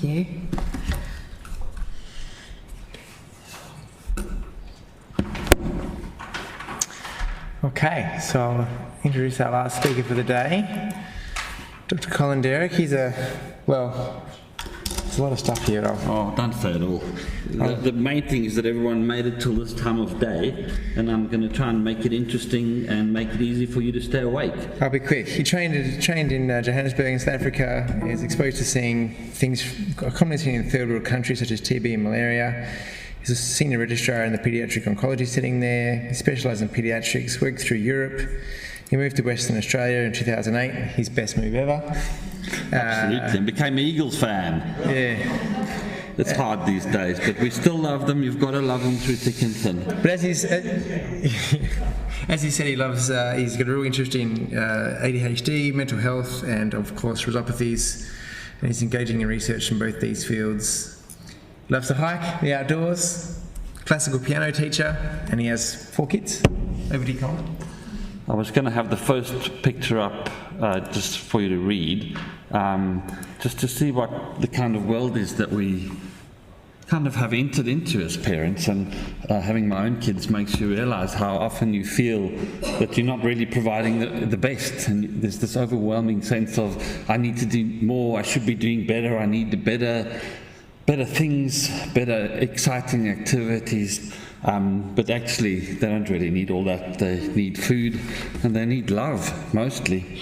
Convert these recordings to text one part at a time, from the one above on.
Thank you. Okay, so I'll introduce our last speaker for the day, Dr. Colin Derrick. He's there's a lot of stuff here. Oh, don't say it all. The main thing is that everyone made it till this time of day, and I'm going to try and make it interesting and make it easy for you to stay awake. I'll be quick. He trained in Johannesburg in South Africa. He's exposed to seeing things commonly seen in third world countries such as TB and Malaria. He's a senior registrar in the Paediatric Oncology setting there. He specialised in paediatrics, worked through Europe. He moved to Western Australia in 2008, his best move ever. Absolutely, and became an Eagles fan. Yeah. It's hard these days, but we still love them. You've got to love them through thick and thin. But as he said, he's got a real interest in ADHD, mental health, and of course Rasopathies. And he's engaging in research in both these fields. Loves to hike, the outdoors, classical piano teacher, and he has 4 kids. Over to you, Colin. I was going to have the first picture up just for you to read, just to see what the kind of world is that we kind of have entered into as parents, and having my own kids makes you realise how often you feel that you're not really providing the best, and there's this overwhelming sense of I need to do more, I should be doing better, I need better things, better exciting activities. But actually they don't really need all that. They need food and they need love mostly.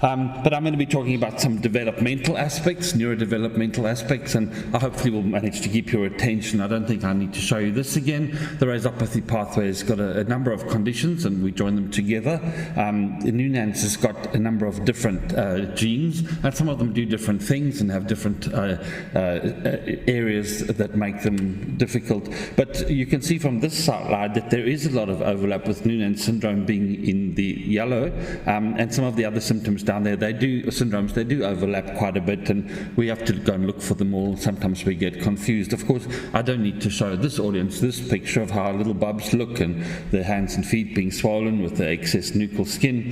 But I'm going to be talking about some developmental aspects, neurodevelopmental aspects, and I hopefully will manage to keep your attention. I don't think I need to show you this again. The Rasopathy pathway has got a number of conditions, and we join them together. Noonan's has got a number of different genes, and some of them do different things and have different areas that make them difficult. But you can see from this slide that there is a lot of overlap with Noonan syndrome being in the yellow, and some of the other symptoms down there, they do overlap quite a bit, and we have to go and look for them all. Sometimes we get confused. Of course, I don't need to show this audience this picture of how little bubs look and their hands and feet being swollen with the excess nuchal skin,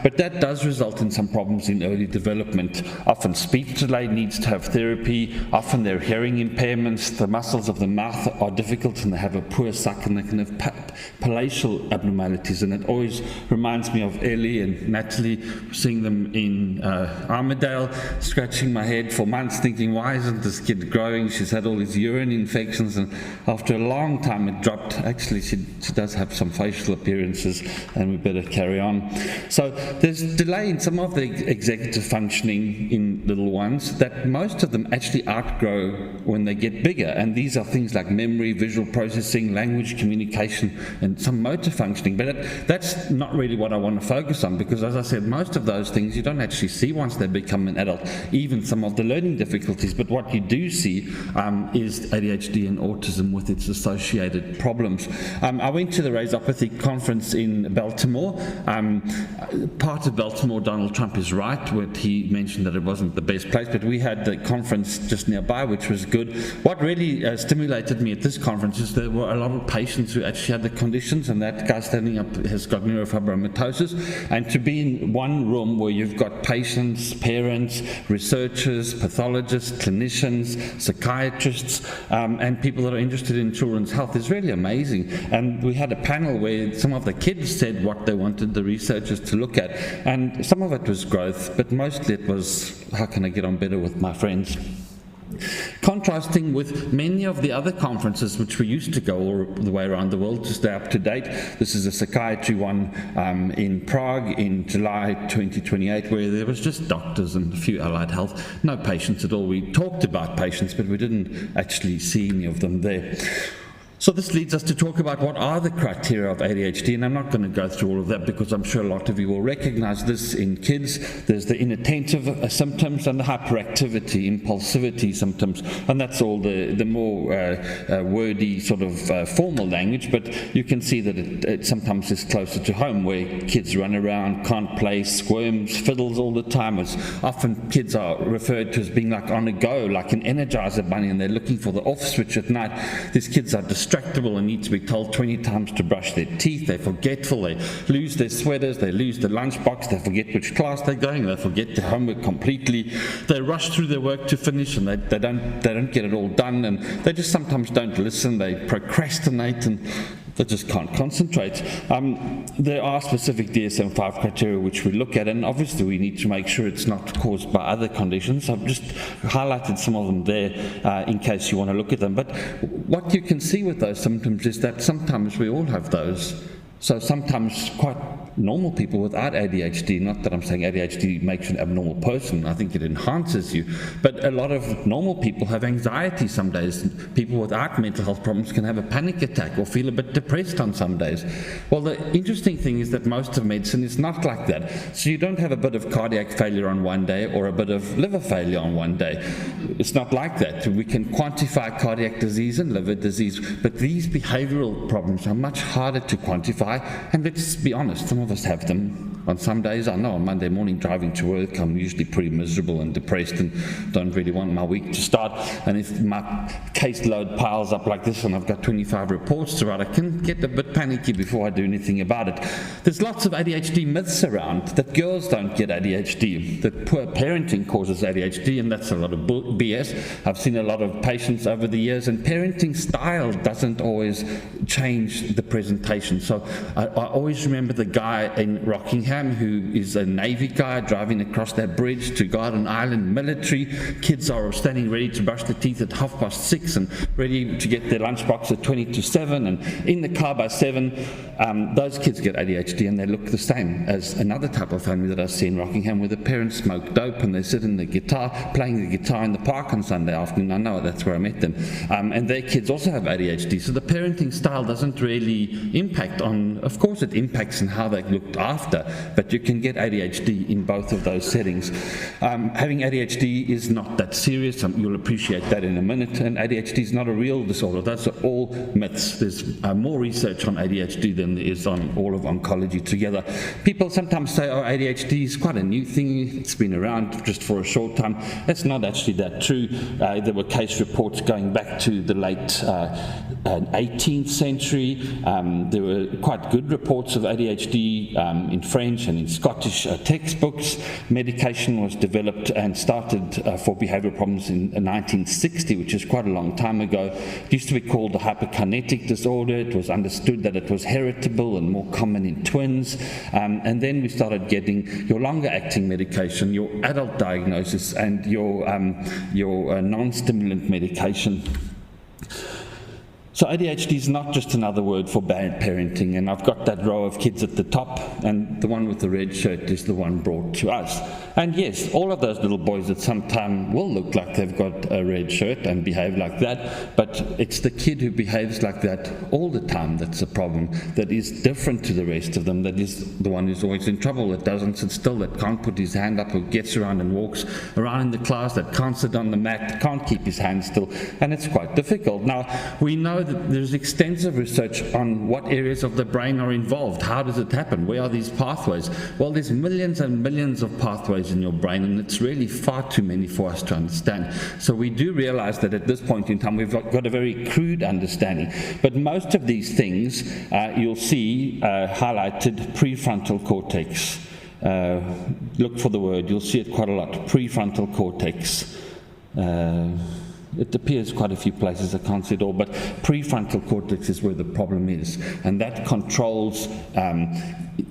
but that does result in some problems in early development. Often speech delay needs to have therapy, often their hearing impairments, the muscles of the mouth are difficult and they have a poor suck, and they can have palatial abnormalities, and it always reminds me of Ellie and Natalie, seeing them in Armadale, scratching my head for months thinking, why isn't this kid growing? She's had all these urine infections, and after a long time it dropped. Actually, she does have some facial appearances, and we better carry on. So there's delay in some of the executive functioning in little ones that most of them actually outgrow when they get bigger, and these are things like memory, visual processing, language communication, and some motor functioning. But that's not really what I want to focus on, because as I said, most of those things you don't actually see once they become an adult, even some of the learning difficulties. But what you do see is ADHD and autism with its associated problems. I went to the Rasopathy conference in Baltimore. Part of Baltimore, Donald Trump is right when he mentioned that it wasn't the best place, but we had the conference just nearby, which was good. What really stimulated me at this conference is there were a lot of patients who actually had the conditions, and that guy standing up has got neurofibromatosis, and to be in one room where you've got patients, parents, researchers, pathologists, clinicians, psychiatrists, and people that are interested in children's health is really amazing. And we had a panel where some of the kids said what they wanted the researchers to look at, and some of it was growth, but mostly it was how can I get on better with my friends. Contrasting with many of the other conferences which we used to go all the way around the world to stay up to date. This is a psychiatry one in Prague in July 2028, where there was just doctors and a few allied health, no patients at all. We talked about patients, but we didn't actually see any of them there. So this leads us to talk about what are the criteria of ADHD, and I'm not going to go through all of that because I'm sure a lot of you will recognize this in kids. There's the inattentive symptoms and the hyperactivity, impulsivity symptoms, and that's all the more wordy sort of formal language, but you can see that it sometimes is closer to home, where kids run around, can't play, squirms, fiddles all the time. It's often kids are referred to as being like on a go, like an Energizer bunny, and they're looking for the off switch at night. These kids are distracted distractible and need to be told 20 times to brush their teeth. They're forgetful. They lose their sweaters. They lose the lunchbox. They forget which class they're going. They forget their homework completely. They rush through their work to finish, and they don't get it all done. And they just sometimes don't listen. They procrastinate, and they just can't concentrate. There are specific DSM-5 criteria which we look at, and obviously we need to make sure it's not caused by other conditions. I've just highlighted some of them there in case you want to look at them. But what you can see with those symptoms is that sometimes we all have those. So sometimes quite normal people without ADHD, not that I'm saying ADHD makes you an abnormal person, I think it enhances you, but a lot of normal people have anxiety some days. People without mental health problems can have a panic attack or feel a bit depressed on some days. Well, the interesting thing is that most of medicine is not like that. So you don't have a bit of cardiac failure on one day or a bit of liver failure on one day. It's not like that. We can quantify cardiac disease and liver disease, but these behavioral problems are much harder to quantify. And let's be honest, some of us have them on some days. I know on Monday morning driving to work, I'm usually pretty miserable and depressed and don't really want my week to start. And if my caseload piles up like this and I've got 25 reports to write, I can get a bit panicky before I do anything about it. There's lots of ADHD myths around, that girls don't get ADHD, that poor parenting causes ADHD, and that's a lot of BS. I've seen a lot of patients over the years, and parenting style doesn't always change the presentation. So I always remember the guy in Rockingham who is a Navy guy driving across that bridge to Garden Island military. Kids are standing ready to brush their teeth at 6:30 and ready to get their lunchbox at 20 to 7 and in the car by 7. Those kids get ADHD and they look the same as another type of family that I see in Rockingham, where the parents smoke dope and they sit in the guitar, playing the guitar in the park on Sunday afternoon. I know, that's where I met them. And their kids also have ADHD. So the parenting style doesn't really impact on, of course it impacts on how they're looked after, but you can get ADHD in both of those settings. Having ADHD is not that serious. You'll appreciate that in a minute. And ADHD is not a real disorder. Those are all myths. There's more research on ADHD than there is on all of oncology together. People sometimes say, oh, ADHD is quite a new thing. It's been around just for a short time. That's not actually that true. There were case reports going back to the late 18th century. There were quite good reports of ADHD in French and in Scottish textbooks. Medication was developed and started for behavioral problems in 1960, which is quite a long time ago. It used to be called the hyperkinetic disorder. It was understood that it was heritable and more common in twins. And then we started getting your longer acting medication, your adult diagnosis, and your non-stimulant medication. So ADHD is not just another word for bad parenting, and I've got that row of kids at the top, and the one with the red shirt is the one brought to us. And yes, all of those little boys at some time will look like they've got a red shirt and behave like that, but it's the kid who behaves like that all the time that's a problem, that is different to the rest of them, that is the one who's always in trouble, that doesn't sit still, that can't put his hand up, who gets around and walks around in the class, that can't sit on the mat, can't keep his hand still, and it's quite difficult. Now, we know that there's extensive research on what areas of the brain are involved. How does it happen? Where are these pathways? Well, there's millions and millions of pathways in your brain, and it's really far too many for us to understand. So we do realize that at this point in time we've got a very crude understanding. But most of these things you'll see highlighted prefrontal cortex. Look for the word, you'll see it quite a lot. Prefrontal cortex. It appears quite a few places, I can't see it all, but prefrontal cortex is where the problem is, and that controls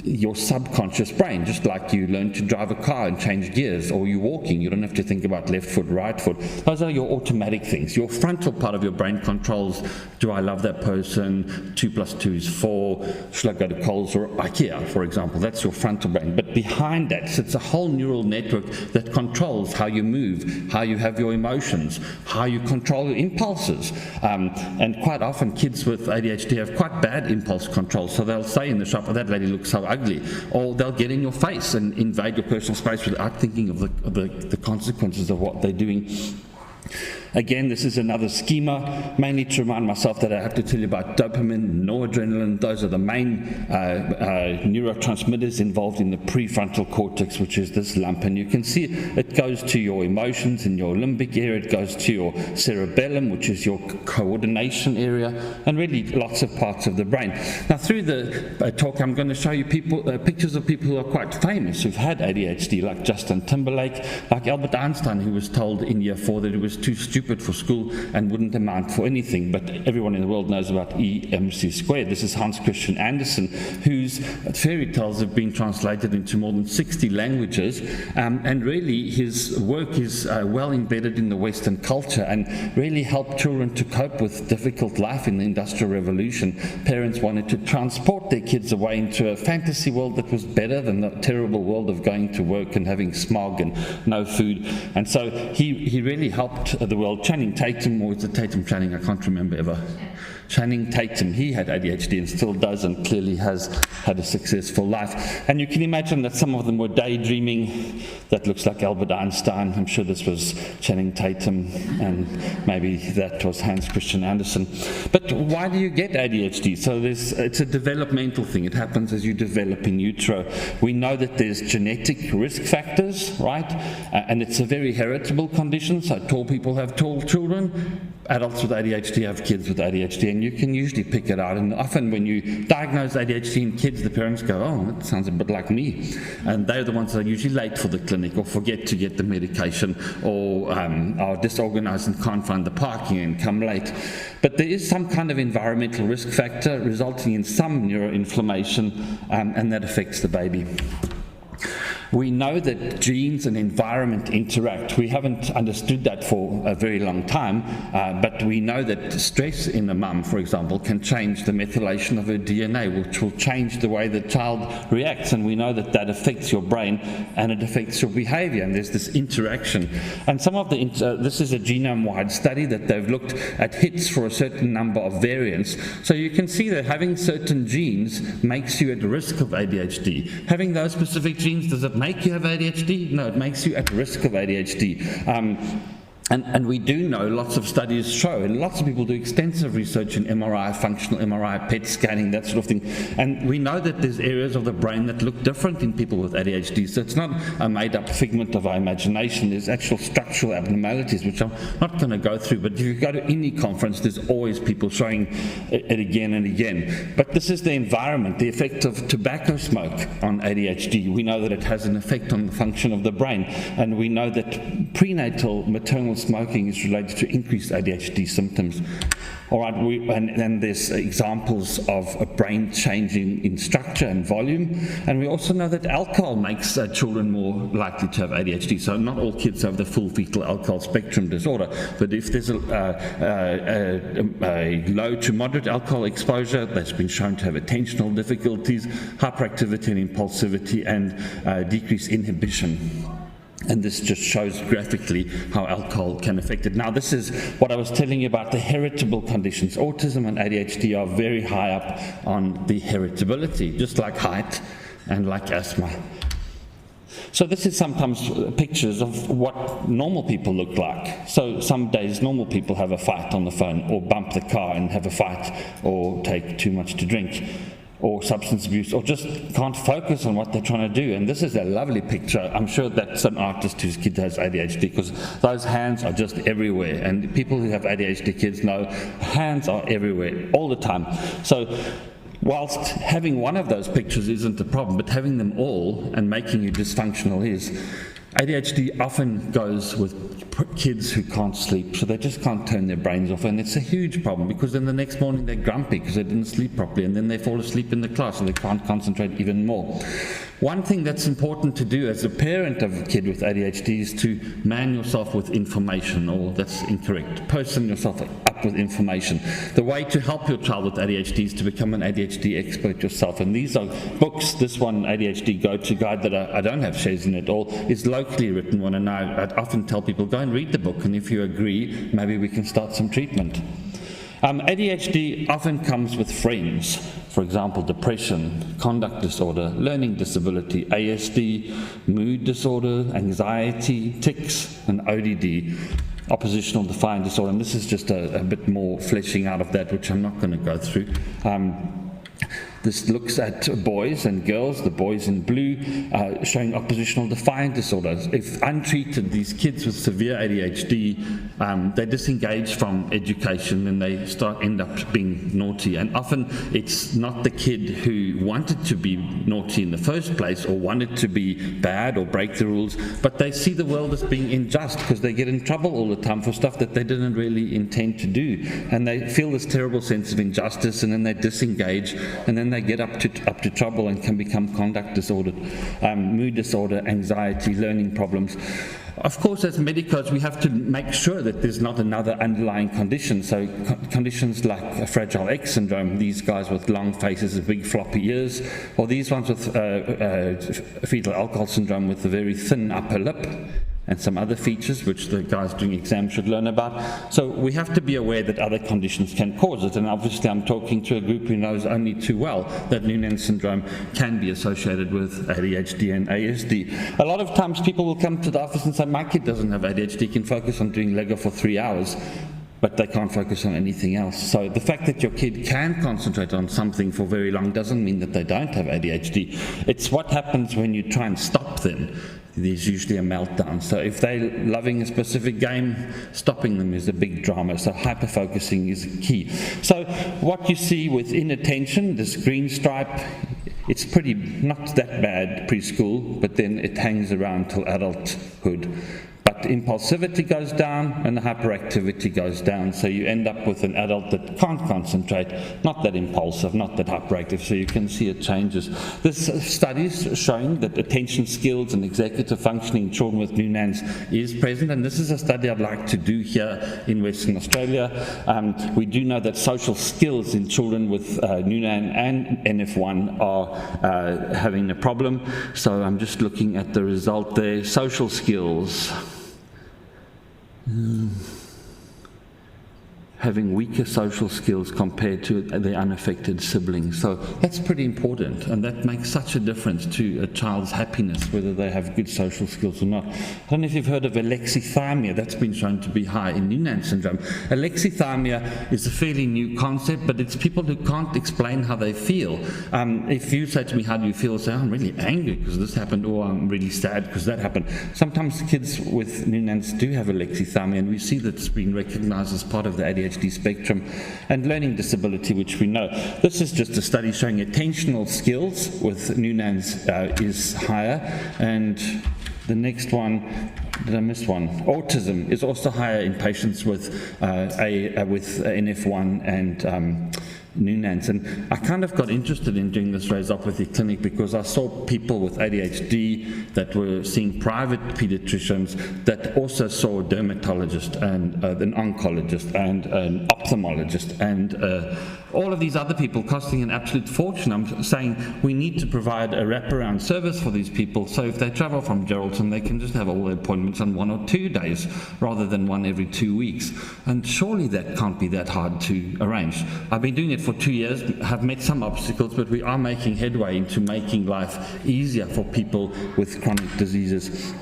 your subconscious brain, just like you learn to drive a car and change gears, or you're walking, you don't have to think about left foot, right foot. Those are your automatic things. Your frontal part of your brain controls, do I love that person, 2 + 2 is 4, should I go to Coles or IKEA, for example. That's your frontal brain. But behind that sits a whole neural network that controls how you move, how you have your emotions, how you control your impulses. And quite often kids with ADHD have quite bad impulse control, so they'll say in the shop, oh, that lady looks so ugly, or they'll get in your face and invade your personal space without thinking of the consequences of what they're doing. Again, this is another schema, mainly to remind myself that I have to tell you about dopamine, noradrenaline. Those are the main neurotransmitters involved in the prefrontal cortex, which is this lump. And you can see it goes to your emotions in your limbic area, it goes to your cerebellum, which is your coordination area, and really lots of parts of the brain. Now, through the talk, I'm going to show you pictures of people who are quite famous who've had ADHD, like Justin Timberlake, like Albert Einstein, who was told in year 4 that he was too stupid for school and wouldn't amount for anything. But everyone in the world knows about EMC squared. This is Hans Christian Andersen, whose fairy tales have been translated into more than 60 languages, and really his work is well embedded in the Western culture and really helped children to cope with difficult life in the Industrial Revolution. Parents wanted to transport their kids away into a fantasy world that was better than the terrible world of going to work and having smog and no food. And so he really helped the world. Channing Tatum, or is it Tatum Channing? I can't remember ever. Channing Tatum, he had ADHD and still does, and clearly has had a successful life. And you can imagine that some of them were daydreaming. That looks like Albert Einstein. I'm sure this was Channing Tatum, and maybe that was Hans Christian Andersen. But why do you get ADHD? So it's a developmental thing. It happens as you develop in utero. We know that there's genetic risk factors, right? And it's a very heritable condition. So tall people have tall children. Adults with ADHD have kids with ADHD, and you can usually pick it out. And often when you diagnose ADHD in kids, the parents go, oh, that sounds a bit like me. And they're the ones that are usually late for the clinic, or forget to get the medication, or are disorganized and can't find the parking and come late. But there is some kind of environmental risk factor resulting in some neuroinflammation, and that affects the baby. We know that genes and environment interact. We haven't understood that for a very long time, but we know that stress in a mum, for example, can change the methylation of her DNA, which will change the way the child reacts, and we know that that affects your brain and it affects your behavior, and there's this interaction. And some of this is a genome-wide study that they've looked at hits for a certain number of variants. So you can see that having certain genes makes you at risk of ADHD. Having those specific genes, does it make you have ADHD? No, it makes you at risk of ADHD. And we do know, lots of studies show, and lots of people do extensive research in MRI, functional MRI, PET scanning, that sort of thing. And we know that there's areas of the brain that look different in people with ADHD. So it's not a made-up figment of our imagination. There's actual structural abnormalities, which I'm not going to go through. But if you go to any conference, there's always people showing it again and again. But this is the environment, the effect of tobacco smoke on ADHD. We know that it has an effect on the function of the brain. And we know that prenatal maternal smoking is related to increased ADHD symptoms. All right, and there's examples of a brain changing in structure and volume, and we also know that alcohol makes children more likely to have ADHD. So not all kids have the full fetal alcohol spectrum disorder, but if there's a low to moderate alcohol exposure, that's been shown to have attentional difficulties, hyperactivity and impulsivity, and decreased inhibition. And this just shows graphically how alcohol can affect it. Now, this is what I was telling you about the heritable conditions. Autism and ADHD are very high up on the heritability, just like height and like asthma. So this is sometimes pictures of what normal people look like. So some days normal people have a fight on the phone, or bump the car and have a fight, or take too much to drink, or substance abuse, or just can't focus on what they're trying to do. And this is a lovely picture. I'm sure that's an artist whose kid has ADHD, because those hands are just everywhere. And people who have ADHD kids know hands are everywhere all the time. So whilst having one of those pictures isn't a problem, but having them all and making you dysfunctional is. ADHD often goes with kids who can't sleep, so they just can't turn their brains off, and it's a huge problem, because then the next morning they're grumpy because they didn't sleep properly, and then they fall asleep in the class and they can't concentrate even more. One thing that's important to do as a parent of a kid with ADHD is to man yourself with information, or that's incorrect, person yourself up with information. The way to help your child with ADHD is to become an ADHD expert yourself, and these are books. This one, ADHD Go-To Guide, that I don't have shares in at all, is locally written one, and I'd often tell people, go and read the book, and if you agree, maybe we can start some treatment. ADHD often comes with friends. For example, depression, conduct disorder, learning disability, ASD, mood disorder, anxiety, tics, and ODD. oppositional defiant disorder, and this is just a bit more fleshing out of that, which I'm not going to go through. This looks at boys and girls, the boys in blue, showing oppositional defiant disorders. If untreated, these kids with severe ADHD, they disengage from education and they end up being naughty. And often it's not the kid who wanted to be naughty in the first place or wanted to be bad or break the rules, but they see the world as being unjust because they get in trouble all the time for stuff that they didn't really intend to do. And they feel this terrible sense of injustice, and then they disengage, and then they get up to trouble and can become conduct disorder, mood disorder, anxiety, learning problems. Of course, as medicos, we have to make sure that there's not another underlying condition. So conditions like Fragile X syndrome, these guys with long faces and big floppy ears, or these ones with fetal alcohol syndrome with a very thin upper lip, and some other features which the guys doing exams should learn about. So we have to be aware that other conditions can cause it, and obviously I'm talking to a group who knows only too well that Noonan syndrome can be associated with ADHD and ASD. A lot of times people will come to the office and say, my kid doesn't have ADHD, he can focus on doing Lego for 3 hours, but they can't focus on anything else. So the fact that your kid can concentrate on something for very long doesn't mean that they don't have ADHD. It's what happens when you try and stop them. There's usually a meltdown. So if they're loving a specific game, stopping them is a big drama. So hyper-focusing is key. So what you see with inattention, this green stripe, it's pretty not that bad preschool, but then it hangs around till adulthood. But impulsivity goes down and the hyperactivity goes down, so you end up with an adult that can't concentrate, not that impulsive, not that hyperactive, so you can see it changes. This study is showing that attention skills and executive functioning in children with Noonan's is present, and this is a study I'd like to do here in Western Australia. We do know that social skills in children with Noonan and NF1 are having a problem, so I'm just looking at the result there. Social skills. Having weaker social skills compared to their unaffected siblings. So that's pretty important, and that makes such a difference to a child's happiness, whether they have good social skills or not. I don't know if you've heard of alexithymia. That's been shown to be high in Noonan syndrome. Alexithymia is a fairly new concept, but it's people who can't explain how they feel. If you say to me, how do you feel? I say, I'm really angry because this happened, or I'm really sad because that happened. Sometimes kids with Noonan's do have alexithymia, and we see that it's being recognized as part of the ADHD spectrum, and learning disability, which we know. This is just a study showing attentional skills with Noonan's is higher, and the next one, did I miss one? Autism is also higher in patients with NF1 and Noonan's. And I kind of got interested in doing this Rasopathy clinic because I saw people with ADHD that were seeing private paediatricians that also saw a dermatologist and an oncologist and an ophthalmologist and all of these other people costing an absolute fortune. I'm saying we need to provide a wraparound service for these people, so if they travel from Geraldton, they can just have all their appointments on 1 or 2 days rather than one every 2 weeks. And surely that can't be that hard to arrange. I've been doing it for 2 years, have met some obstacles, but we are making headway into making life easier for people with chronic diseases.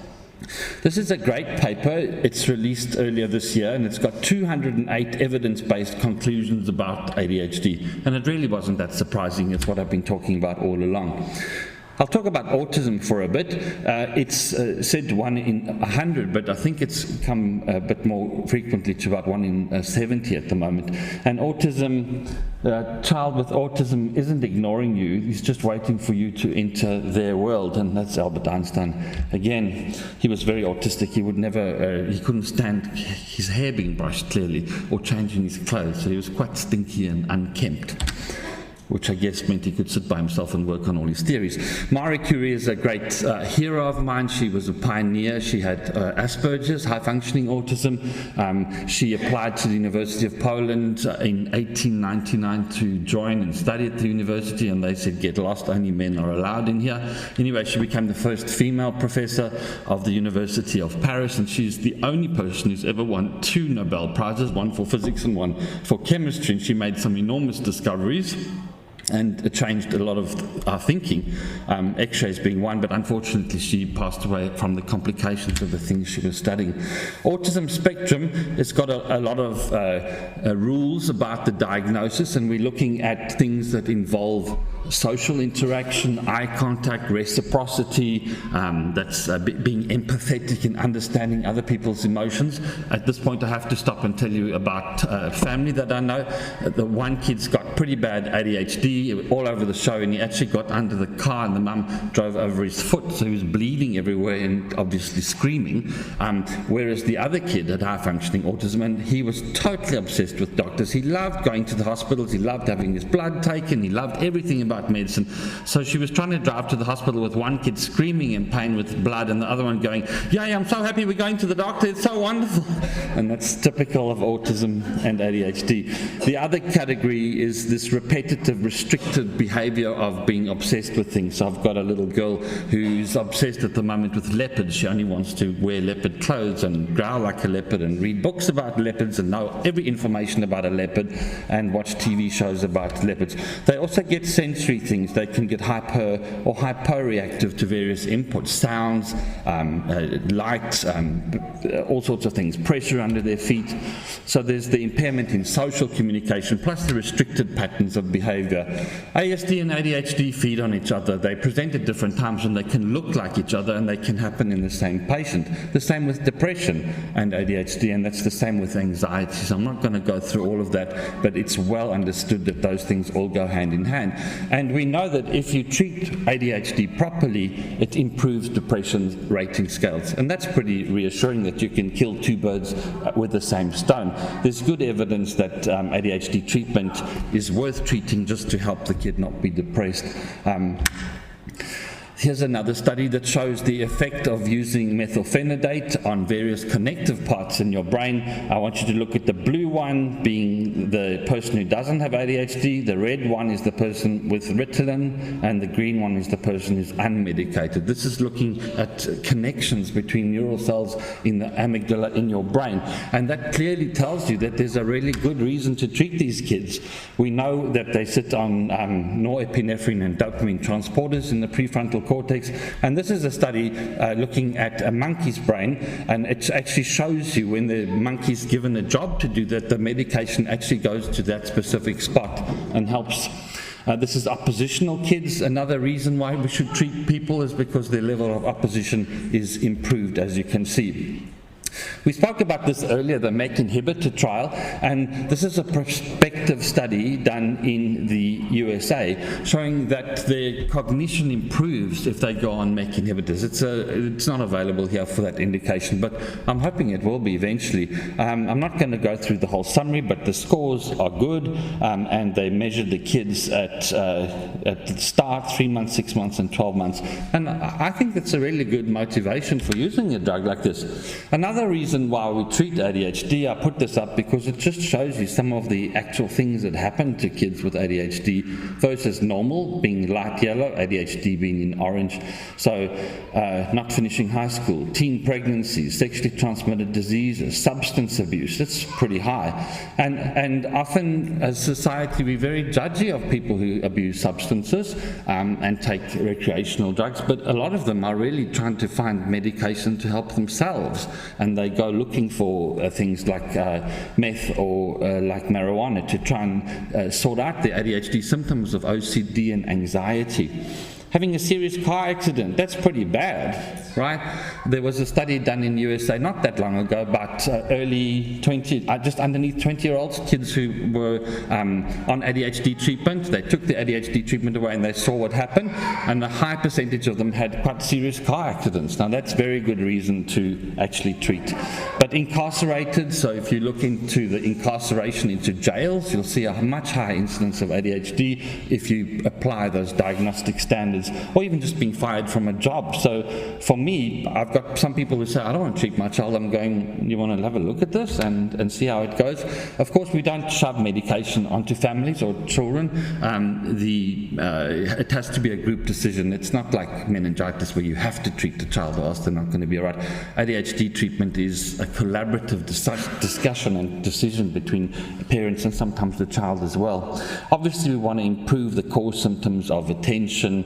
This is a great paper. It's released earlier this year, and it's got 208 evidence-based conclusions about ADHD, and it really wasn't that surprising. It's what I've been talking about all along. I'll talk about autism for a bit. It's said 1 in 100, but I think it's come a bit more frequently to about 1 in 70 at the moment. And autism, a child with autism isn't ignoring you, he's just waiting for you to enter their world, and that's Albert Einstein. Again, he was very autistic. He would never, he couldn't stand his hair being brushed clearly, or changing his clothes, so he was quite stinky and unkempt, which I guess meant he could sit by himself and work on all his theories. Marie Curie is a great hero of mine. She was a pioneer. She had Asperger's, high-functioning autism. She applied to the University of Poland in 1899 to join and study at the university, and they said, get lost, only men are allowed in here. Anyway, she became the first female professor of the University of Paris, and she's the only person who's ever won 2 Nobel Prizes, one for physics and one for chemistry, and she made some enormous discoveries. and it changed a lot of our thinking, X-rays being one, but unfortunately she passed away from the complications of the things she was studying. Autism spectrum has got a lot of rules about the diagnosis, and we're looking at things that involve social interaction, eye contact, reciprocity, that's being empathetic and understanding other people's emotions. At this point I have to stop and tell you about a family that I know. The one kid's got pretty bad ADHD all over the show, and he actually got under the car and the mum drove over his foot, so he was bleeding everywhere and obviously screaming, whereas the other kid had high functioning autism, and he was totally obsessed with doctors. He loved going to the hospitals, he loved having his blood taken, he loved everything about medicine. So she was trying to drive to the hospital with one kid screaming in pain with blood and the other one going, "Yay, I'm so happy we're going to the doctor, it's so wonderful." And that's typical of autism and ADHD. The other category is this repetitive, restricted behavior of being obsessed with things. So I've got a little girl who's obsessed at the moment with leopards. She only wants to wear leopard clothes and growl like a leopard and read books about leopards and know every information about a leopard and watch TV shows about leopards. They also get sensory things. They can get hyper or hyporeactive to various inputs, sounds, light, all sorts of things, pressure under their feet. So there's the impairment in social communication plus the restricted patterns of behavior. ASD and ADHD feed on each other. They present at different times and they can look like each other, and they can happen in the same patient. The same with depression and ADHD, and that's the same with anxiety. So I'm not going to go through all of that, but it's well understood that those things all go hand in hand. And we know that if you treat ADHD properly, it improves depression rating scales. And that's pretty reassuring that you can kill two birds with the same stone. There's good evidence that ADHD treatment is worth treating just to help the kid not be depressed. Here's another study that shows the effect of using methylphenidate on various connective parts in your brain. I want you to look at the blue one being the person who doesn't have ADHD, the red one is the person with Ritalin, and the green one is the person who's unmedicated. This is looking at connections between neural cells in the amygdala in your brain, and that clearly tells you that there's a really good reason to treat these kids. We know that they sit on norepinephrine and dopamine transporters in the prefrontal cortex, and this is a study looking at a monkey's brain, and it actually shows you when the monkey's given a job to do that, the medication actually goes to that specific spot and helps. This is oppositional kids. Another reason why we should treat people is because their level of opposition is improved, as you can see. We spoke about this earlier, the MEK inhibitor trial, and this is a prospective study done in the USA showing that their cognition improves if they go on MEK inhibitors. It's not available here for that indication, but I'm hoping it will be eventually. I'm not going to go through the whole summary, but the scores are good, and they measured the kids at the start, 3 months, 6 months, and 12 months. And I think that's a really good motivation for using a drug like this. Another reason why we treat ADHD, I put this up because it just shows you some of the actual things that happen to kids with ADHD versus normal, being light yellow, ADHD being in orange. So not finishing high school, teen pregnancies, sexually transmitted diseases, substance abuse, it's pretty high. And often as society we're very judgy of people who abuse substances and take recreational drugs, but a lot of them are really trying to find medication to help themselves, and they go looking for things like meth or like marijuana to try and sort out the ADHD symptoms of OCD and anxiety. Having a serious car accident, that's pretty bad, right? There was a study done in USA not that long ago about early 20, just underneath 20-year-olds, kids who were on ADHD treatment. They took the ADHD treatment away and they saw what happened, and a high percentage of them had quite serious car accidents. Now that's very good reason to actually treat. But incarcerated, so if you look into the incarceration into jails, you'll see a much higher incidence of ADHD if you apply those diagnostic standards, or even just being fired from a job. So for me, I've got some people who say, I don't want to treat my child. I'm going, you want to have a look at this and see how it goes? Of course, we don't shove medication onto families or children. It has to be a group decision. It's not like meningitis where you have to treat the child or else they're not going to be all right. ADHD treatment is a collaborative discussion and decision between parents and sometimes the child as well. Obviously, we want to improve the core symptoms of attention,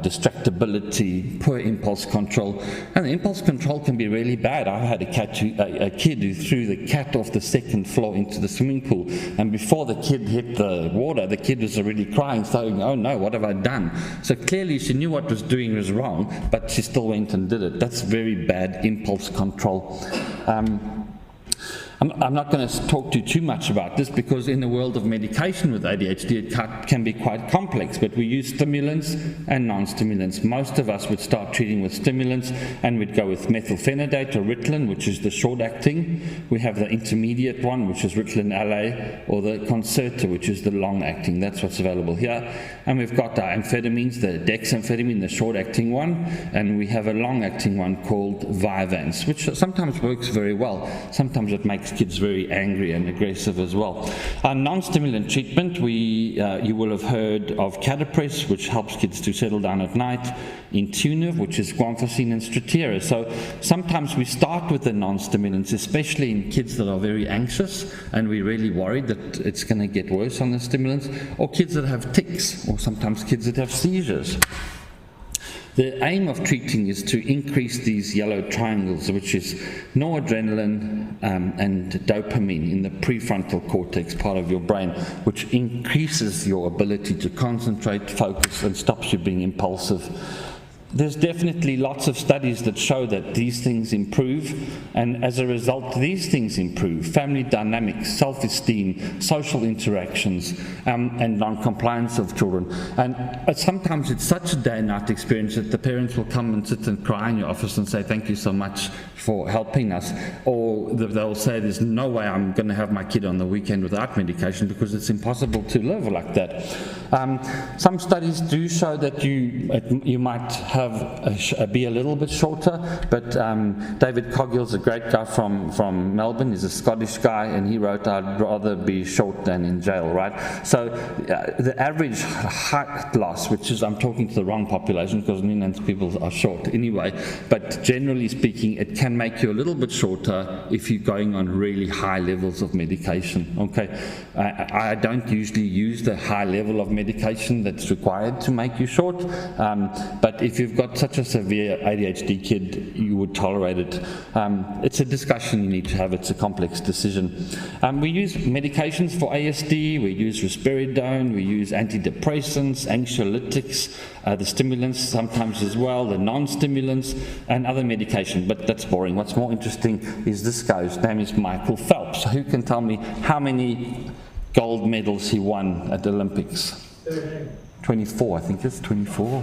distractibility, poor impulse control. And the impulse control can be really bad. I had a kid who threw the cat off the second floor into the swimming pool, and before the kid hit the water, the kid was already crying, saying, oh no, what have I done? So clearly she knew what was doing was wrong, but she still went and did it. That's very bad impulse control. I'm not going to talk to you too much about this because in the world of medication with ADHD it can be quite complex, but we use stimulants and non-stimulants. Most of us would start treating with stimulants and we'd go with methylphenidate or Ritalin, which is the short-acting. We have the intermediate one, which is Ritalin LA, or the Concerta, which is the long-acting. That's what's available here. And we've got our amphetamines, the dexamphetamine, the short-acting one, and we have a long-acting one called Vyvanse, which sometimes works very well. Sometimes it makes kids very angry and aggressive as well. Our non-stimulant treatment, you will have heard of Catapres, which helps kids to settle down at night, Intuniv, which is guanfacine and Strattera. So sometimes we start with the non-stimulants, especially in kids that are very anxious and we're really worried that it's going to get worse on the stimulants, or kids that have tics, or sometimes kids that have seizures. The aim of treating is to increase these yellow triangles, which is noradrenaline and dopamine in the prefrontal cortex part of your brain, which increases your ability to concentrate, focus, and stops you being impulsive. There's definitely lots of studies that show that these things improve, and as a result, these things improve. Family dynamics, self-esteem, social interactions, and non-compliance of children. And sometimes it's such a day-and-night experience that the parents will come and sit and cry in your office and say, thank you so much for helping us. Or they'll say, there's no way I'm going to have my kid on the weekend without medication because it's impossible to live like that. Some studies do show that you might be a little bit shorter, but David Coggill's a great guy from Melbourne. He's a Scottish guy, and he wrote, I'd rather be short than in jail, right? So the average height loss, which is, I'm talking to the wrong population because Noonan's people are short anyway, but generally speaking, it can make you a little bit shorter if you're going on really high levels of medication, okay? I don't usually use the high level of medication that's required to make you short, but if you've got such a severe ADHD kid, you would tolerate it. It's a discussion you need to have. It's a complex decision. We use medications for ASD. We use risperidone. We use antidepressants, anxiolytics, the stimulants sometimes as well, the non-stimulants, and other medication. But that's boring. What's more interesting is this guy. His name is Michael Phelps. Who can tell me how many gold medals he won at the Olympics? 13. 24, I think it's 24.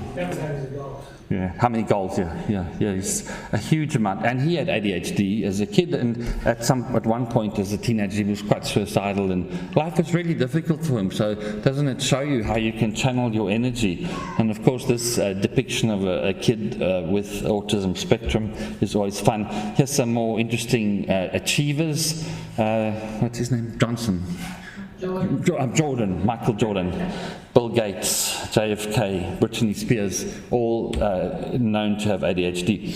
Yeah, how many goals? Yeah, he's a huge amount. And he had ADHD as a kid, and at one point as a teenager, he was quite suicidal, and life was really difficult for him. So doesn't it show you how you can channel your energy? And of course, this depiction of a kid with autism spectrum is always fun. Here's some more interesting achievers. What's his name? Jordan, Michael Jordan, Bill Gates, JFK, Britney Spears, all known to have ADHD.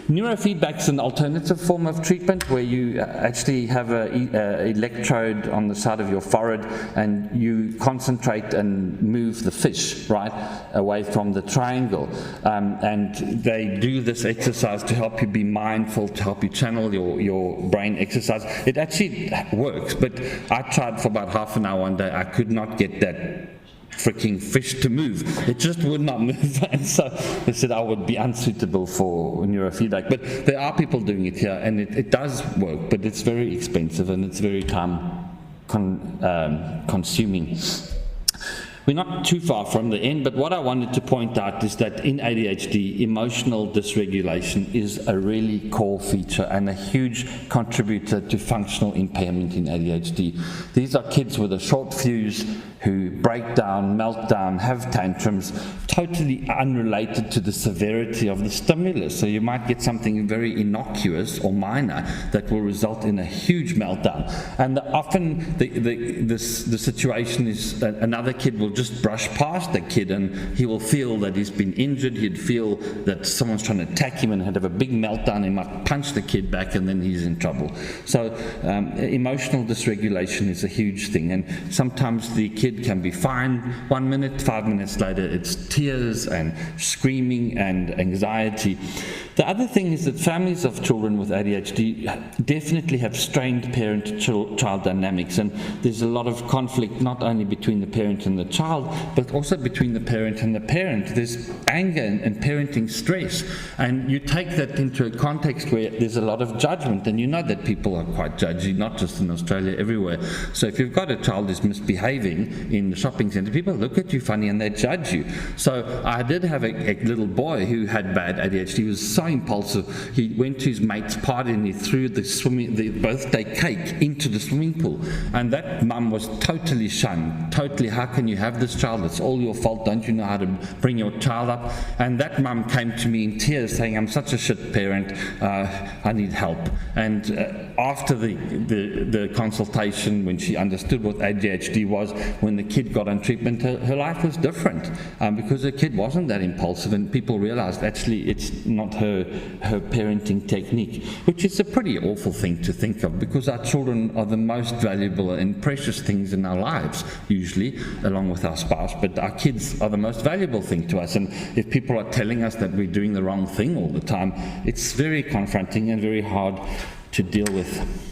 Neurofeedback is an alternative form of treatment where you actually have an electrode on the side of your forehead and you concentrate and move the fish, right, away from the triangle. And they do this exercise to help you be mindful, to help you channel your brain exercise. It actually works, but I tried for about half an hour one day. I could not get that freaking fish to move. It just would not move, and so they said I would be unsuitable for neurofeedback. But there are people doing it here, and it does work, but it's very expensive and it's very time consuming. We're not too far from the end, but what I wanted to point out is that in ADHD, emotional dysregulation is a really core feature and a huge contributor to functional impairment in ADHD. These are kids with a short fuse, who break down, melt down, have tantrums, totally unrelated to the severity of the stimulus. So you might get something very innocuous or minor that will result in a huge meltdown. And often the situation is that another kid will just brush past the kid and he will feel that he's been injured, he'd feel that someone's trying to attack him and he'd have a big meltdown, he might punch the kid back and then he's in trouble. So emotional dysregulation is a huge thing, and sometimes the kid can be fine 1 minute, 5 minutes later it's tears and screaming and anxiety. The other thing is that families of children with ADHD definitely have strained parent-child dynamics, and there's a lot of conflict not only between the parent and the child, but also between the parent and the parent. There's anger and parenting stress, and you take that into a context where there's a lot of judgment, and you know that people are quite judgy, not just in Australia, everywhere. So if you've got a child who's misbehaving in the shopping centre, people look at you funny and they judge you. So I did have a little boy who had bad ADHD. He was so impulsive. He went to his mate's party and he threw the birthday cake into the swimming pool, and that mum was totally shunned. Totally, how can you have this child? It's all your fault. Don't you know how to bring your child up? And that mum came to me in tears saying, I'm such a shit parent, I need help. And after the consultation, when she understood what ADHD was, when the kid got on treatment, her life was different, because the kid wasn't that impulsive, and people realized actually it's not her parenting technique, which is a pretty awful thing to think of, because our children are the most valuable and precious things in our lives, usually, along with our spouse, but our kids are the most valuable thing to us. And if people are telling us that we're doing the wrong thing all the time, it's very confronting and very hard to deal with.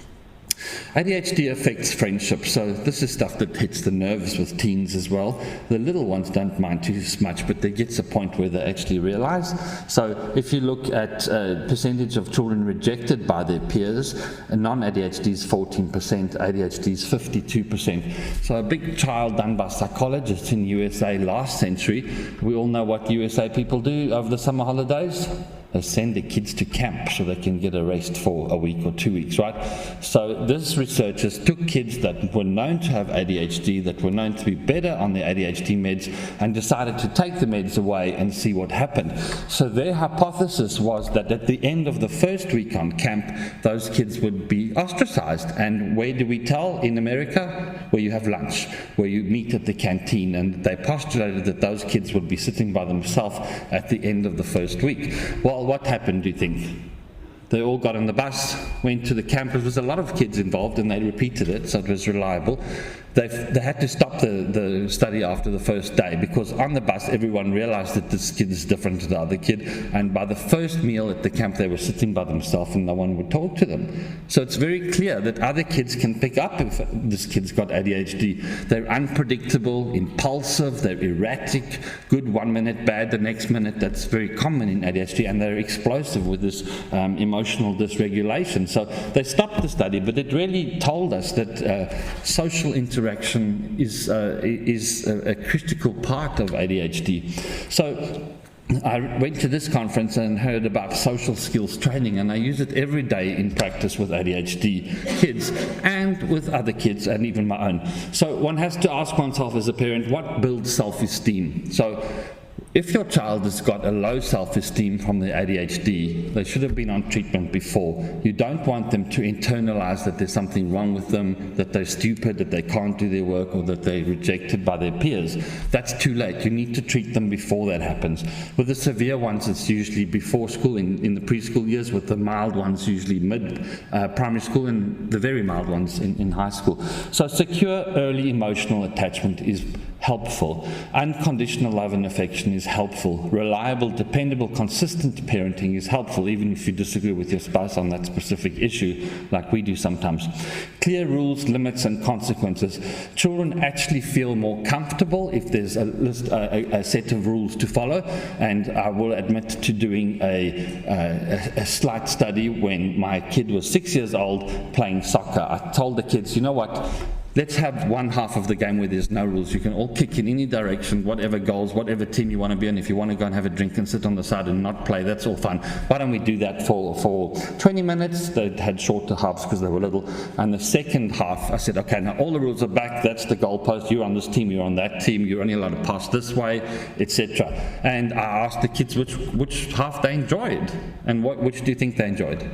ADHD affects friendships, so this is stuff that hits the nerves with teens as well. The little ones don't mind too much, but there gets a point where they actually realize. So if you look at percentage of children rejected by their peers, non-ADHD is 14%, ADHD is 52%. So a big trial done by psychologists in USA last century. We all know what USA people do over the summer holidays. They send their kids to camp so they can get a rest for a week or 2 weeks, right? So this researchers took kids that were known to have ADHD, that were known to be better on their ADHD meds, and decided to take the meds away and see what happened. So their hypothesis was that at the end of the first week on camp, those kids would be ostracized. And where do we tell in America? Where you have lunch, where you meet at the canteen. And they postulated that those kids would be sitting by themselves at the end of the first week. Well, what happened, do you think? They all got on the bus, went to the camp. There was a lot of kids involved, and they repeated it, so it was reliable. They had to stop the study after the first day, because on the bus everyone realized that this kid is different to the other kid, and by the first meal at the camp they were sitting by themselves and no one would talk to them. So it's very clear that other kids can pick up if this kid's got ADHD. They're unpredictable, impulsive, they're erratic, good 1 minute, bad the next minute. That's very common in ADHD, and they're explosive with this emotional dysregulation. So they stopped the study, but it really told us that social interaction is a critical part of ADHD. So I went to this conference and heard about social skills training, and I use it every day in practice with ADHD kids and with other kids and even my own. So one has to ask oneself as a parent, what builds self-esteem? So if your child has got a low self-esteem from the ADHD, they should have been on treatment before. You don't want them to internalize that there's something wrong with them, that they're stupid, that they can't do their work, or that they're rejected by their peers. That's too late. You need to treat them before that happens. With the severe ones, it's usually before school, in the preschool years. With the mild ones, usually mid-primary school, and the very mild ones in high school. So secure early emotional attachment is helpful. Unconditional love and affection is helpful. Reliable, dependable, consistent parenting is helpful, even if you disagree with your spouse on that specific issue, like we do sometimes. Clear rules, limits, and consequences. Children actually feel more comfortable if there's a set of rules to follow, and I will admit to doing a slight study when my kid was 6 years old playing soccer. I told the kids, you know what? let's have one half of the game where there's no rules. You can all kick in any direction, whatever goals, whatever team you want to be in. If you want to go and have a drink and sit on the side and not play, that's all fun. Why don't we do that for 20 minutes? They had shorter halves because they were little. And the second half, I said, okay, now all the rules are back. That's the goalpost. You're on this team, you're on that team. You're only allowed to pass this way, etc. And I asked the kids which half they enjoyed. And which do you think they enjoyed?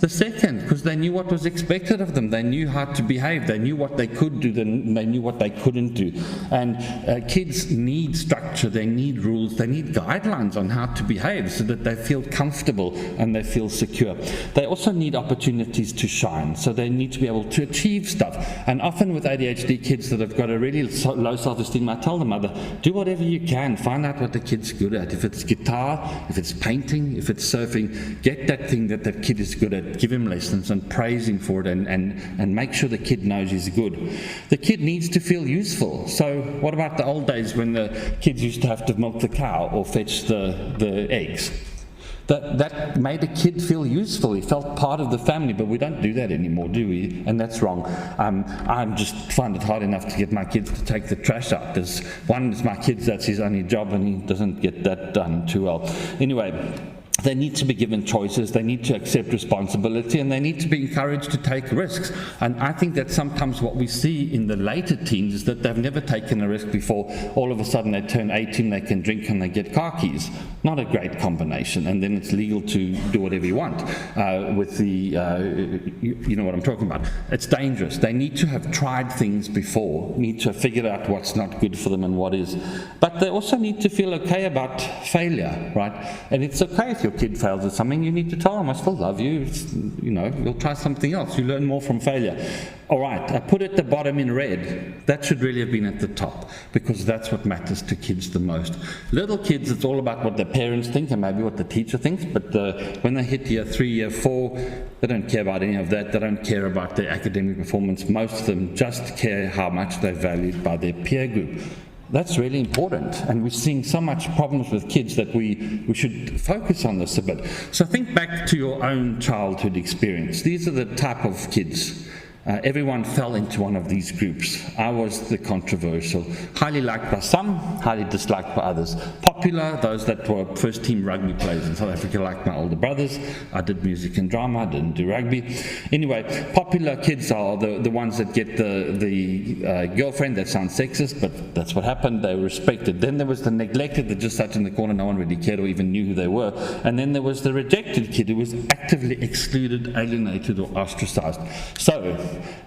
The second, because they knew what was expected of them. They knew how to behave. They knew what they could do. They knew what they couldn't do. And kids need structure. They need rules. They need guidelines on how to behave so that they feel comfortable and they feel secure. They also need opportunities to shine. So they need to be able to achieve stuff. And often with ADHD kids that have got a really low self-esteem, I tell the mother, do whatever you can. Find out what the kid's good at. If it's guitar, if it's painting, if it's surfing, get that thing that that kid is good at. Give him lessons and praise him for it and make sure the kid knows he's good. The kid needs to feel useful. So what about the old days when the kids used to have to milk the cow or fetch the eggs? That made a kid feel useful. He felt part of the family, but we don't do that anymore, do we? And that's wrong. I just find it hard enough to get my kids to take the trash out. There's one is my kids, that's his only job, and he doesn't get that done too well. Anyway, they need to be given choices, they need to accept responsibility, and they need to be encouraged to take risks. And I think that sometimes what we see in the later teens is that they've never taken a risk before. All of a sudden they turn 18, they can drink and they get car keys. Not a great combination. And then it's legal to do whatever you want with the, you know what I'm talking about. It's dangerous. They need to have tried things before, need to have figured out what's not good for them and what is. But they also need to feel okay about failure, right? And it's okay if your kid fails at something, you need to tell them, I still love you, you know, we'll try something else. You learn more from failure. All right, I put at the bottom in red. That should really have been at the top, because that's what matters to kids the most. Little kids, it's all about what their parents think and maybe what the teacher thinks, but when they hit year 3, year 4, they don't care about any of that. They don't care about their academic performance. Most of them just care how much they're valued by their peer group. That's really important, and we're seeing so much problems with kids that we should focus on this a bit. So think back to your own childhood experience. These are the type of kids. Everyone fell into one of these groups. I was the controversial, highly liked by some, highly disliked by others. Popular, those that were first team rugby players in South Africa, like my older brothers. I did music and drama, I didn't do rugby. Anyway, popular kids are the ones that get the girlfriend. That sounds sexist, but that's what happened. They were respected. Then there was the neglected that just sat in the corner, no one really cared or even knew who they were. And then there was the rejected kid who was actively excluded, alienated or ostracized. So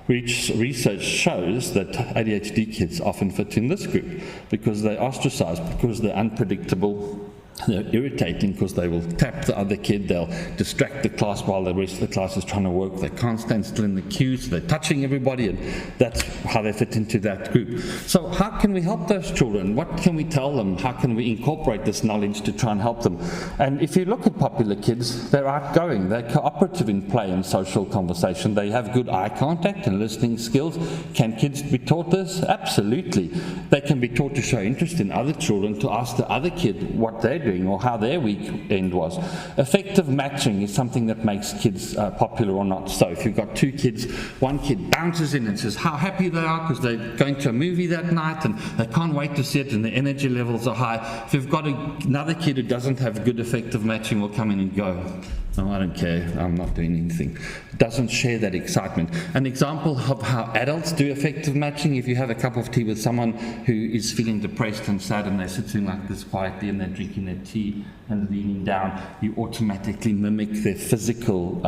research shows that ADHD kids often fit in this group because they're ostracized, because they're unpredictable, they're irritating because they will tap the other kid, they'll distract the class while the rest of the class is trying to work, they can't stand still in the queues, they're touching everybody, and that's how they fit into that group. So how can we help those children? What can we tell them? How can we incorporate this knowledge to try and help them? And if you look at popular kids, they're outgoing, they're cooperative in play and social conversation, they have good eye contact and listening skills. Can kids be taught this? Absolutely. They can be taught to show interest in other children, to ask the other kid what they're doing or how their weekend was. Effective matching is something that makes kids popular or not. So if you've got two kids, one kid bounces in and says how happy they are because they're going to a movie that night and they can't wait to see it and the energy levels are high. If you've got another kid who doesn't have good effective matching, will come in and go, oh, I don't care, I'm not doing anything. Doesn't share that excitement. An example of how adults do effective matching: if you have a cup of tea with someone who is feeling depressed and sad and they're sitting like this quietly and they're drinking their tea and leaning down, you automatically mimic their physical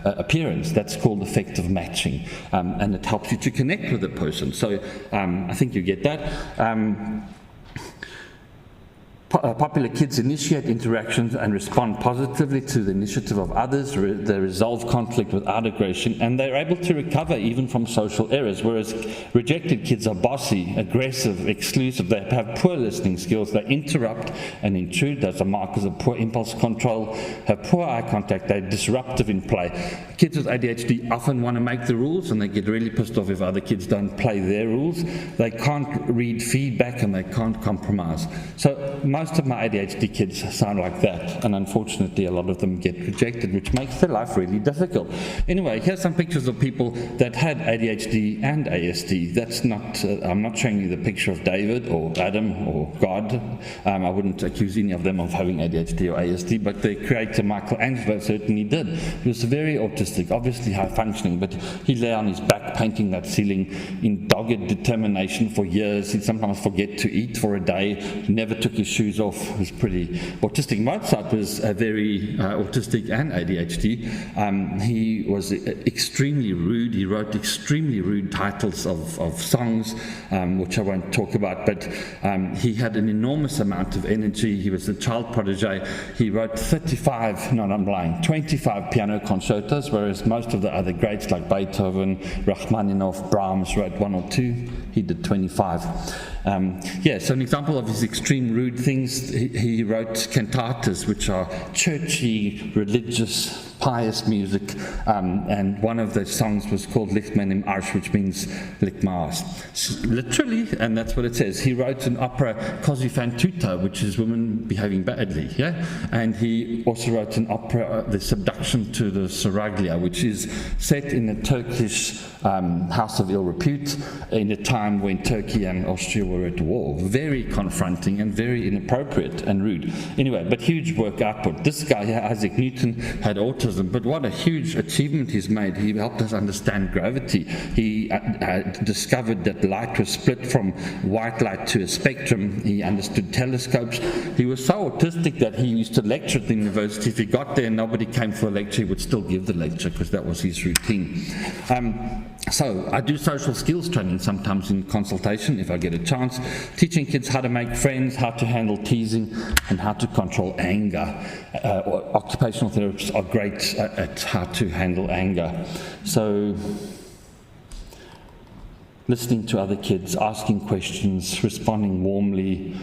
appearance. That's called effective matching, and it helps you to connect with the person. So I think you get that. Popular kids initiate interactions and respond positively to the initiative of others. They resolve conflict without aggression, and they're able to recover even from social errors, whereas rejected kids are bossy, aggressive, exclusive. They have poor listening skills. They interrupt and intrude. Those are markers of poor impulse control, have poor eye contact. They're disruptive in play. Kids with ADHD often want to make the rules, and they get really pissed off if other kids don't play their rules. They can't read feedback, and they can't compromise. So most of my ADHD kids sound like that, and unfortunately a lot of them get rejected, which makes their life really difficult. Anyway, here's some pictures of people that had ADHD and ASD. That's not, I'm not showing you the picture of David or Adam or God. I wouldn't accuse any of them of having ADHD or ASD, but their creator Michelangelo certainly did. He was very autistic, obviously high functioning, but he lay on his back painting that ceiling in dogged determination for years. He'd sometimes forget to eat for a day. He never took his shoes off. He was pretty autistic. Mozart was very autistic and ADHD. He was extremely rude. He wrote extremely rude titles of songs, which I won't talk about, but he had an enormous amount of energy. He was a child protege. He wrote 25 piano concertos, whereas most of the other greats like Beethoven, Rachmaninoff, Brahms wrote 1 or 2. He did 25. So an example of his extreme rude things, he wrote cantatas, which are churchy, religious, pious music, and one of the songs was called Licht mein im Arsch, which means lick my ass. Literally, and that's what it says. He wrote an opera, Così fan tutte, which is women behaving badly, yeah? And he also wrote an opera, The Subduction to the Soraglia, which is set in a Turkish house of ill repute in a time when Turkey and Austria were at war. Very confronting and very inappropriate and rude. Anyway, but huge work output. This guy here, Isaac Newton, had autism, but what a huge achievement he's made. He helped us understand gravity. He discovered that light was split from white light to a spectrum. He understood telescopes. He was so autistic that he used to lecture at the university. If he got there and nobody came for a lecture, he would still give the lecture because that was his routine. So I do social skills training sometimes in consultation if I get a chance, teaching kids how to make friends, how to handle teasing, and how to control anger. Occupational therapists are great at how to handle anger. So listening to other kids, asking questions, responding warmly,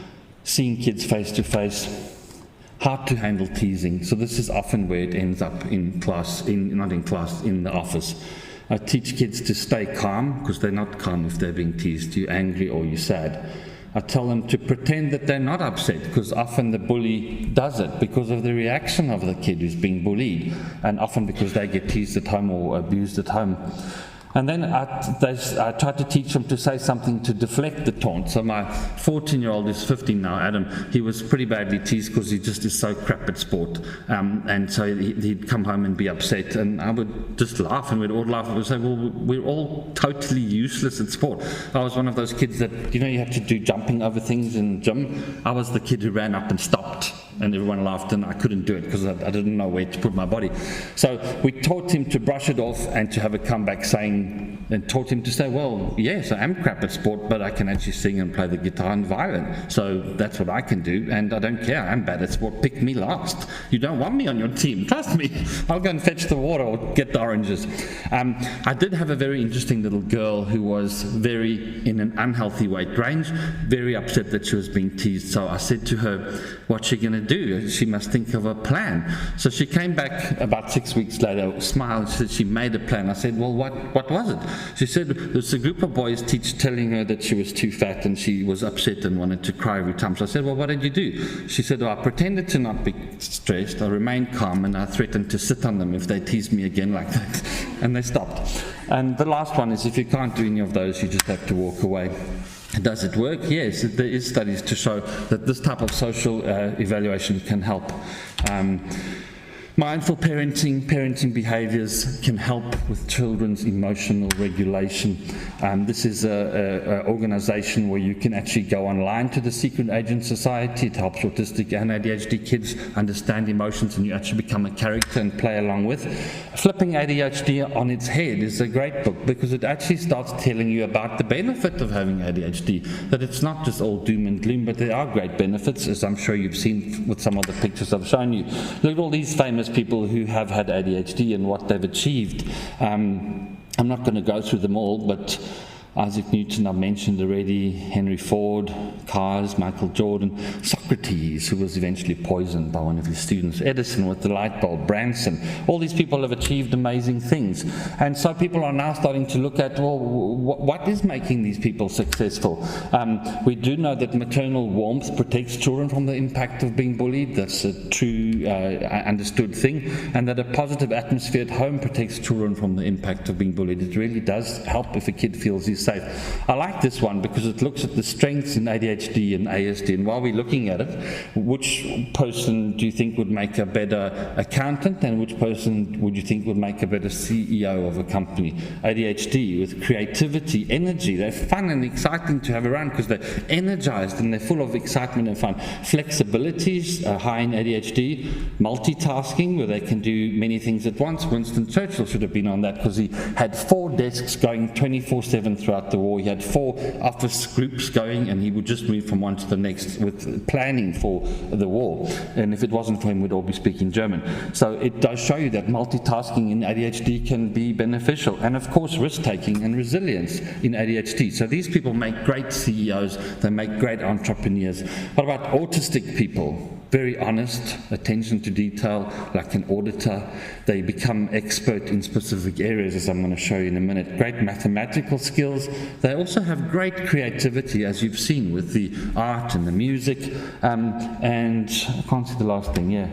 seeing kids face to face, how to handle teasing. So this is often where it ends up in class, not in class, in the office. I teach kids to stay calm, because they're not calm if they're being teased. You're angry or you're sad. I tell them to pretend that they're not upset, because often the bully does it because of the reaction of the kid who's being bullied, and often because they get teased at home or abused at home. And then I try to teach them to say something to deflect the taunt. So my 14-year-old is 15 now, Adam. He was pretty badly teased because he just is so crap at sport. And so he'd come home and be upset. And I would just laugh, and we'd all laugh. And we'd say, well, we're all totally useless at sport. I was one of those kids that, you have to do jumping over things in gym. I was the kid who ran up and stopped. And everyone laughed, and I couldn't do it because I didn't know where to put my body. So we taught him to brush it off and to have a comeback saying, and taught him to say, well, yes, I am crap at sport, but I can actually sing and play the guitar and violin. So that's what I can do, and I don't care. I'm bad at sport. Pick me last. You don't want me on your team. Trust me. I'll go and fetch the water or get the oranges. I did have a very interesting little girl who was very in an unhealthy weight range, very upset that she was being teased. So I said to her, what's she going to do? She must think of a plan. So she came back about 6 weeks later, smiled, she said she made a plan. I said, well, what was it? She said, there's a group of boys telling her that she was too fat and she was upset and wanted to cry every time. So I said, well, what did you do? She said, I pretended to not be stressed, I remained calm, and I threatened to sit on them if they teased me again like that. And they stopped. And the last one is, if you can't do any of those, you just have to walk away. Does it work? Yes, there is studies to show that this type of social evaluation can help. Mindful parenting behaviors can help with children's emotional regulation. This is an organization where you can actually go online to the Secret Agent Society. It helps autistic and ADHD kids understand emotions, and you actually become a character and play along with. Flipping ADHD on its head is a great book because it actually starts telling you about the benefit of having ADHD, that it's not just all doom and gloom, but there are great benefits, as I'm sure you've seen with some of the pictures I've shown you. Look at all these famous people who have had ADHD and what they've achieved. I'm not going to go through them all, but Isaac Newton, I mentioned already, Henry Ford, cars, Michael Jordan, Socrates, who was eventually poisoned by one of his students, Edison with the light bulb, Branson. All these people have achieved amazing things. And so people are now starting to look at, well, what is making these people successful? We do know that maternal warmth protects children from the impact of being bullied. That's a true, understood thing. And that a positive atmosphere at home protects children from the impact of being bullied. It really does help if a kid feels he's safe. I like this one because it looks at the strengths in ADHD and ASD. And while we're looking at it, which person do you think would make a better accountant, and which person would you think would make a better CEO of a company? ADHD with creativity, energy. They're fun and exciting to have around because they're energized and they're full of excitement and fun. Flexibilities, high in ADHD. Multitasking, where they can do many things at once. Winston Churchill should have been on that because he had 4 desks going 24/7 throughout the war. He had 4 office groups going, and he would just move from one to the next with planning for the war. And if it wasn't for him, we'd all be speaking German. So it does show you that multitasking in ADHD can be beneficial. And of course, risk-taking and resilience in ADHD. So these people make great CEOs. They make great entrepreneurs. What about autistic people? Very honest, attention to detail, like an auditor. They become expert in specific areas, as I'm going to show you in a minute. Great mathematical skills. They also have great creativity, as you've seen with the art and the music. And I can't see the last thing, yeah.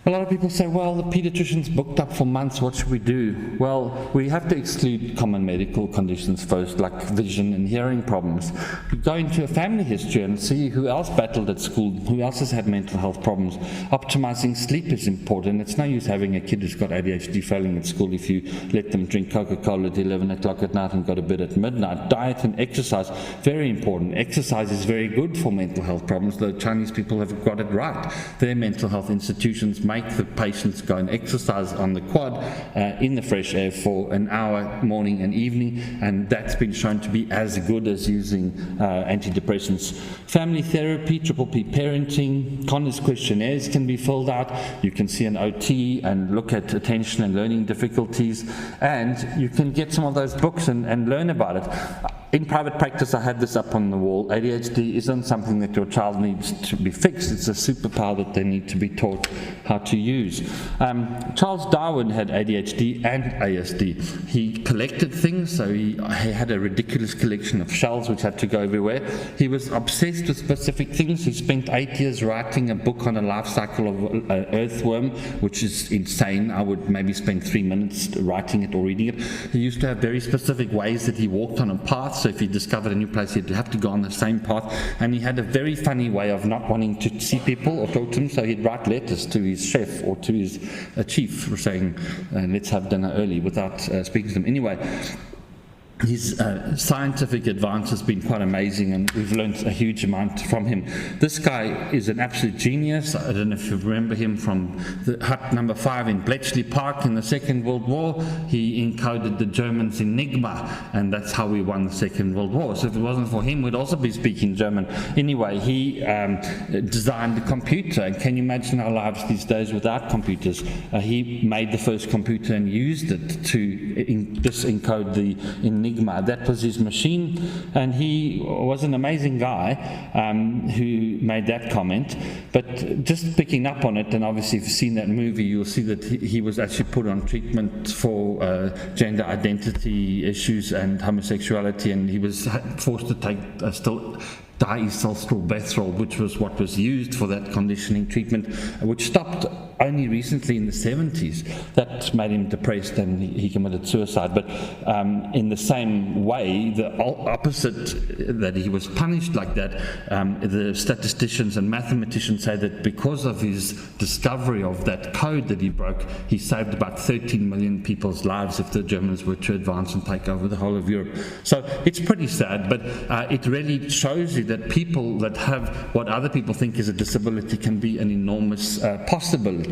A lot of people say, well, the pediatrician's booked up for months, what should we do? Well, we have to exclude common medical conditions first, like vision and hearing problems. We go into a family history and see who else battled at school, who else has had mental health problems. Optimizing sleep is important. It's no use having a kid who's got ADHD failing at school if you let them drink Coca-Cola at 11 o'clock at night and go to bed at midnight. Diet and exercise, very important. Exercise is very good for mental health problems. The Chinese people have got it right. Their mental health institutions make the patients go and exercise on the quad in the fresh air for an hour morning and evening, and that's been shown to be as good as using antidepressants. Family therapy, triple P parenting, Connors questionnaires can be filled out. You can see an OT and look at attention and learning difficulties, and you can get some of those books and learn about it. In private practice, I had this up on the wall. ADHD isn't something that your child needs to be fixed. It's a superpower that they need to be taught how to use. Charles Darwin had ADHD and ASD. He collected things, so he had a ridiculous collection of shells which had to go everywhere. He was obsessed with specific things. He spent 8 years writing a book on the life cycle of an earthworm, which is insane. I would maybe spend 3 minutes writing it or reading it. He used to have very specific ways that he walked on a path. So if he discovered a new place, he'd have to go on the same path. And he had a very funny way of not wanting to see people or talk to them, so he'd write letters to his chef or to his chief saying, let's have dinner early, without speaking to them. Anyway, his scientific advance has been quite amazing, and we've learned a huge amount from him. This guy is an absolute genius. I don't know if you remember him from the hut number 5 in Bletchley Park in the Second World War. He encoded the Germans' Enigma, and that's how we won the Second World War. So if it wasn't for him, we'd also be speaking German. Anyway, he designed the computer, and can you imagine our lives these days without computers? He made the first computer and used it to disencode the Enigma. That was his machine, and he was an amazing guy who made that comment. But just picking up on it, and obviously if you've seen that movie, you'll see that he was actually put on treatment for gender identity issues and homosexuality, and he was forced to take diacylstilbethrol, which was what was used for that conditioning treatment, which stopped only recently in the 70s. That made him depressed and he committed suicide. But in the same way, the opposite, that he was punished like that, the statisticians and mathematicians say that because of his discovery of that code that he broke, he saved about 13 million people's lives if the Germans were to advance and take over the whole of Europe. So it's pretty sad, but it really shows you that people that have what other people think is a disability can be an enormous possibility.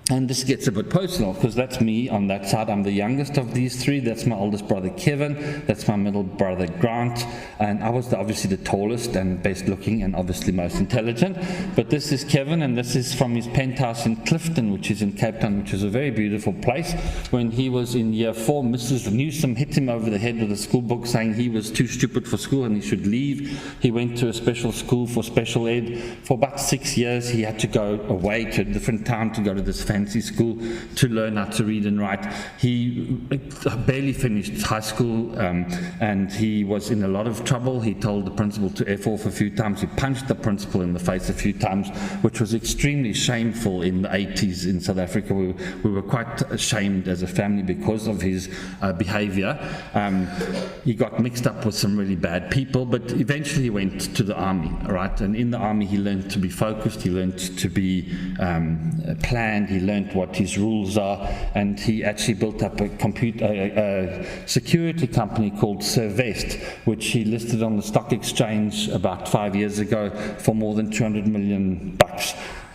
And this gets a bit personal because that's me on that side. I'm the youngest of these three. That's my oldest brother Kevin. That's my middle brother Grant. And I was obviously the tallest and best looking and obviously most intelligent. But this is Kevin, and this is from his penthouse in Clifton, which is in Cape Town, which is a very beautiful place. When he was in year 4, Mrs. Newsom hit him over the head with a school book saying he was too stupid for school and he should leave. He went to a special school for special ed. For about 6 years, he had to go away to a different town to go to this fancy school to learn how to read and write. He barely finished high school, and he was in a lot of trouble. He told the principal to F off a few times. He punched the principal in the face a few times, which was extremely shameful in the 80s in South Africa. We were quite ashamed as a family because of his behavior. He got mixed up with some really bad people, but eventually he went to the army, right? And in the army he learned to be focused, he learned to be planned, he learned what his rules are, and he actually built up a security company called Servest, which he listed on the stock exchange about 5 years ago for more than $200 million.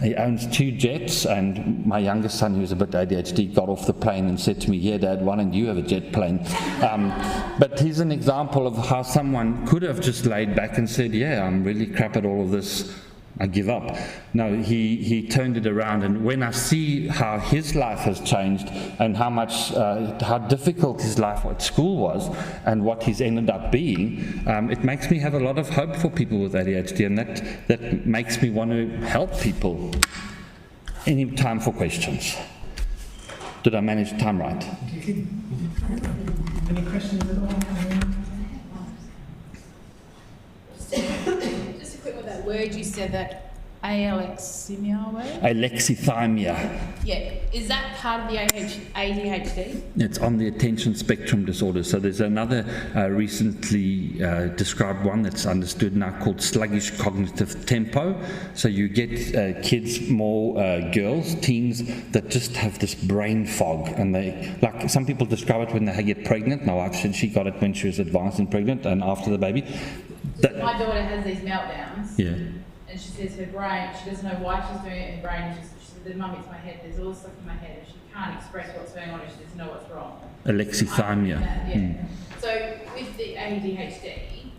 He owns 2 jets, and my youngest son, who's a bit ADHD, got off the plane and said to me, "Yeah, Dad, why don't you have a jet plane?" But he's an example of how someone could have just laid back and said, "Yeah, I'm really crap at all of this, I give up." No, he turned it around, and when I see how his life has changed and how difficult his life at school was and what he's ended up being, it makes me have a lot of hope for people with ADHD, and that makes me want to help people. Any time for questions? Did I manage time right? Any questions at all? That word you said, that alexithymia word? Alexithymia. Yeah. Is that part of the ADHD? It's on the attention spectrum disorder. So there's another recently described one that's understood now called sluggish cognitive tempo. So you get kids, more girls, teens, that just have this brain fog, and they, like some people describe it when they get pregnant. My wife said she got it when she was advanced and pregnant and after the baby. My daughter has these meltdowns. Yeah. And she says her brain, she doesn't know why she's doing it, her brain, she said, "Mum, it's my head, there's all this stuff in my head," and she can't express what's going on, and she doesn't know what's wrong. Alexithymia. Yeah. So with the ADHD,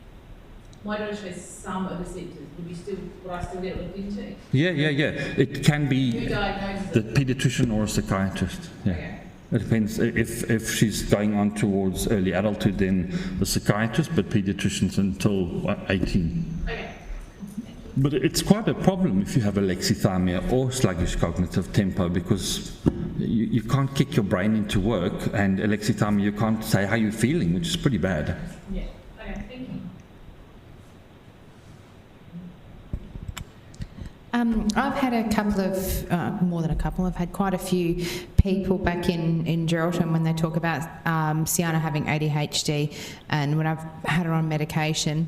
my daughter shows some of the symptoms. Would I still get it looked into? Yeah. It can be Who diagnoses the it? paediatrician or a psychiatrist. Yeah. Okay. It depends. If she's going on towards early adulthood, then the psychiatrist, but paediatricians until 18. Okay. But it's quite a problem if you have alexithymia or sluggish cognitive tempo, because you can't kick your brain into work, and alexithymia, you can't say how you're feeling, which is pretty bad. Yeah. Okay, thank you. I've had a couple of, more than a couple, I've had quite a few people back in Geraldton when they talk about Sienna having ADHD, and when I've had her on medication,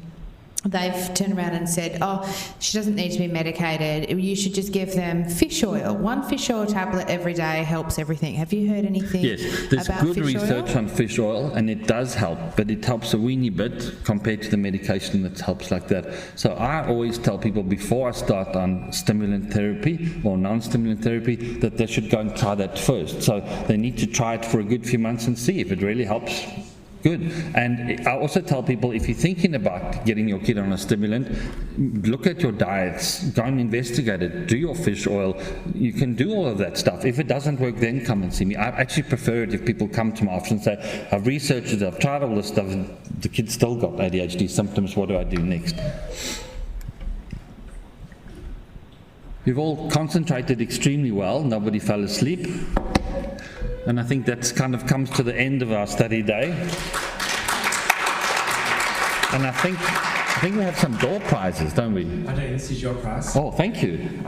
they've turned around and said, "Oh, she doesn't need to be medicated. You should just give them fish oil. 1 fish oil tablet every day helps everything." Have you heard anything Yes, there's about good fish research oil? on fish oil, and it does help, but it helps a weeny bit compared to the medication that helps like that. So I always tell people before I start on stimulant therapy or non-stimulant therapy that they should go and try that first. So they need to try it for a good few months and see if it really helps. Good. And I also tell people, if you're thinking about getting your kid on a stimulant, look at your diets, go and investigate it, do your fish oil. You can do all of that stuff. If it doesn't work, then come and see me. I actually prefer it if people come to my office and say, "I've researched it, I've tried all this stuff, and the kid's still got ADHD symptoms, what do I do next?" You've all concentrated extremely well, nobody fell asleep. And I think that kind of comes to the end of our study day. And I think we have some door prizes, don't we? I do. This is your prize. Oh, thank you.